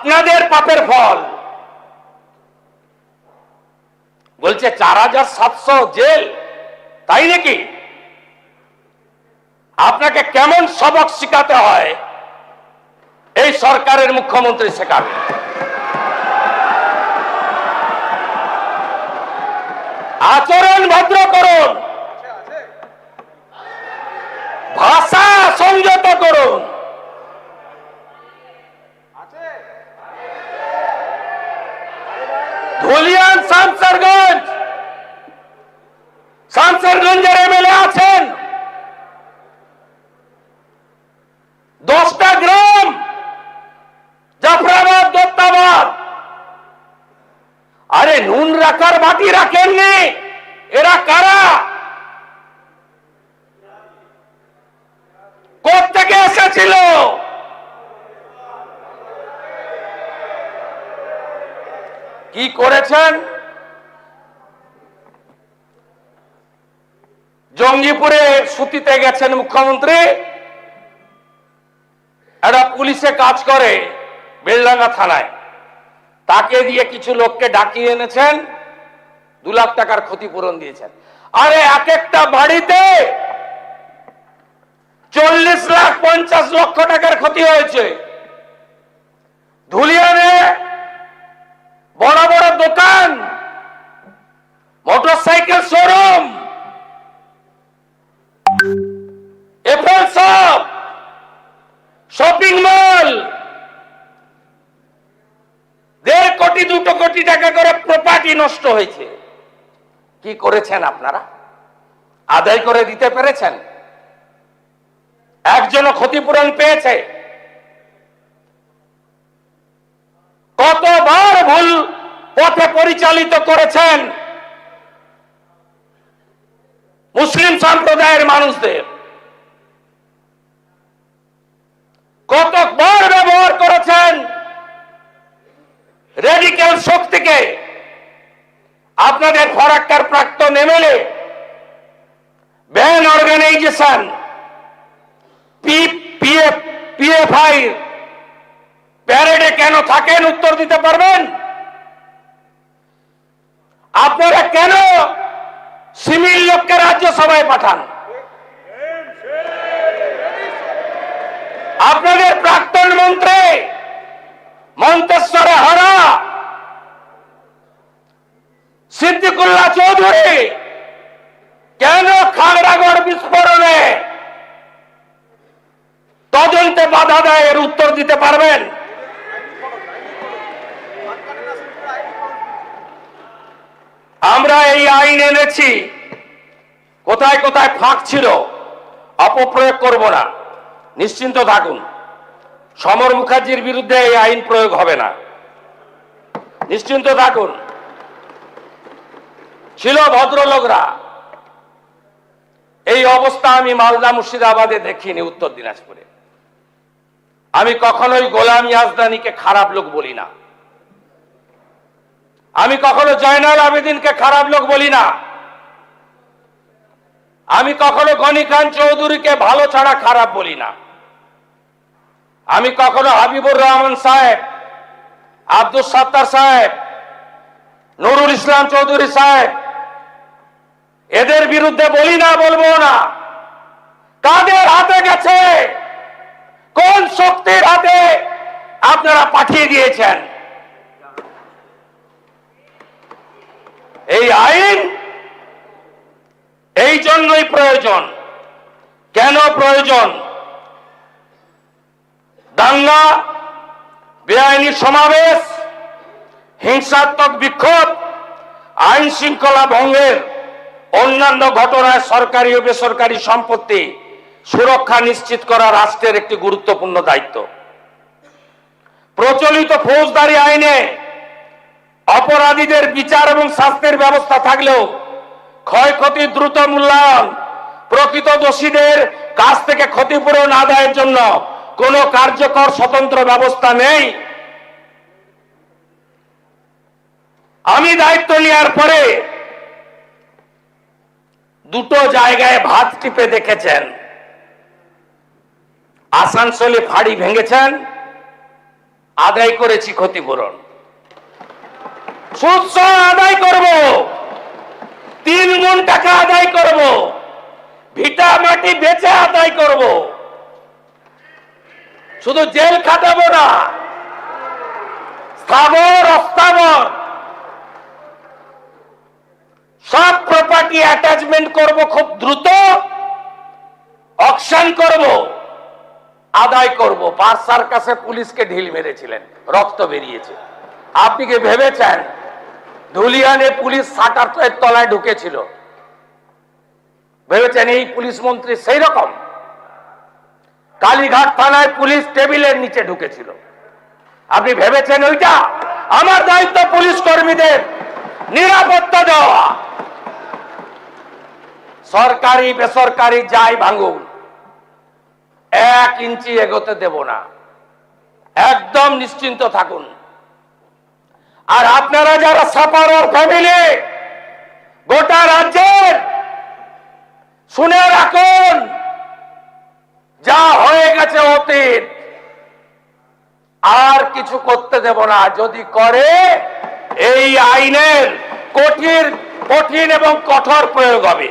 আপনাদের পাপের ফল। বলছে 4700 জেল, তাই নাকি? আপনাকে কেমন সবক শিখাতে হয় এই সরকারের মুখ্যমন্ত্রী শেখাবে। আচরণ ভদ্র করুন, ভাষা সংযত করুন। ধুলিয়ান শামসেরগঞ্জের এমএলএ আছেন, 10টা গ্রাম জাফরাবাদ, দত্তাবাদ। আরে নুন রাখার বাটি রাখেননি, এরা কারা? কোত্থেকে এসেছিল? কি করেছেন? জঙ্গিপুরে সুতিতে গেছেন মুখ্যমন্ত্রী, একটা পুলিশে কাজ করে বেলডাঙ্গা থানায়, তাকে দিয়ে কিছু লোককে ডাকিয়ে এনেছেন, 2 লাখ টাকার ক্ষতিপূরণ দিয়েছেন। আরে এক একটা বাড়িতে 40 লাখ 50 লক্ষ টাকার ক্ষতি হয়েছে। ধুলিয়ানে বড় বড় দোকান, motorcycle showroom, FL shop, shopping mall, 1.5 কোটি 2 কোটি টাকা করে প্রপার্টি নষ্ট হয়েছে। কি করেছেন আপনারা? আদায় করে দিতে পেরেছেন? একজনও ক্ষতিপূরণ পেয়েছে? কতবার ভুল পথে পরিচালিত করেছেন মুসলিম সম্প্রদায়ের মানুষদের, কতবার ব্যবহার করেছেন রেডিক্যাল শক্তিকে। আপনাদের ফরাক্কার প্রাক্তন এমএলএ ব্যান অর্গানাইজেশন পিএফআই প্যারেডে কেন থাকেন? উত্তর দিতে পারবেন? আপনারা কেন সিভিল লোককে রাজ্যসভায় পাঠান? আপনাদের প্রাক্তন মন্ত্রী মন্তেশ্বরে হারা সিদ্দিকুল্লাহ চৌধুরী কেন খাগড়াগড় বিস্ফোরণে তদন্তে বাধা দেয়? এর উত্তর দিতে পারবেন? আমরা এই আইন এনেছি, কোথায় কোথায় ফাঁক ছিল অপপ্রয়োগ করব না, নিশ্চিন্ত থাকুন। সমর মুখার্জির বিরুদ্ধে এই আইন প্রয়োগ হবে না, নিশ্চিন্ত থাকুন। ছিল ভদ্রলোকরা, এই অবস্থা আমি মালদা মুর্শিদাবাদে দেখিনি, উত্তর দিনাজপুরে। আমি কখনোই গোলাম ইয়াজদানিকে খারাপ লোক বলি না, আমি কখনো জয়নাল আবেদিনকে খারাপ লোক বলি না, আমি কখনো গনি খান চৌধুরীকে ভালো ছাড়া খারাপ বলি না, আমি কখনো হাবিবুর রহমান সাহেব, আব্দুল সাত্তার সাহেব, নুরুল ইসলাম চৌধুরী সাহেব এদের বিরুদ্ধে বলি না, বলবো না। কাদের হাতে গেছে? কোন শক্তির হাতে আপনারা পাঠিয়ে দিয়েছেন? এই আইন এই জন্যই প্রয়োজন। কেন প্রয়োজন? দাঙ্গা, বেআইনি সমাবেশ, হিংসাত্মক বিক্ষোভ, আইন শৃঙ্খলা ভঙ্গের অন্যান্য ঘটনায় সরকারি ও বেসরকারি সম্পত্তি সুরক্ষা নিশ্চিত করা রাষ্ট্রের একটি গুরুত্বপূর্ণ দায়িত্ব। প্রচলিত ফৌজদারি আইনে অপরাধীদের বিচার এবং শাস্তির ব্যবস্থা থাকলেও ক্ষয়ক্ষতির দ্রুত মূল্যায়ন, প্রকৃত দোষীদের কাছ থেকে ক্ষতিপূরণ আদায়ের জন্য কোনো কার্যকর স্বতন্ত্র ব্যবস্থা নেই। আমি দায়িত্ব নেওয়ার পরে দুটো জায়গায় ভাত টিপে দেখেছেন। আসানসোলে ফাঁড়ি ভেঙেছেন, আদায় করেছি ক্ষতিপূরণ, সুদ সহ আদায় করব, 3 গুণ টাকা আদায় করব, ভিটা মাটি বেচে আদায় করব, শুধু জেল খাটাবো না, স্থাবর অস্থাবর সব প্রপার্টি অ্যাটাচমেন্ট করব, খুব দ্রুত অকশন করব, আদায় করব। পারসার কাছে পুলিশকে ঢিল মেরেছিলেন, রক্ত বেরিয়েছে। আপনি কি ভেবেছেন ধুলিয়ানে পুলিশ শাটারের তলায় ঢুকেছিল? ভেবেছেন এই পুলিশ মন্ত্রী সেই রকম? কালীঘাট থানায় পুলিশ টেবিলের নিচে ঢুকেছিল। আপনি ভেবেছেন ওইটা? আমার দায়িত্ব পুলিশ কর্মীদের নিরাপত্তা দেওয়া। সরকারি বেসরকারি যাই ভাঙুন, 1 ইঞ্চি এগোতে দেব না, একদম নিশ্চিন্ত থাকুন। আর আপনারা যারা সাপারর ফ্যামিলি, গোটা রাজ্যের শুনে রাখুন, যা হয়ে গেছে অতীত, আর কিছু করতে দেব না। যদি করে এই আইনের কঠিন এবং কঠোর প্রয়োগ হবে।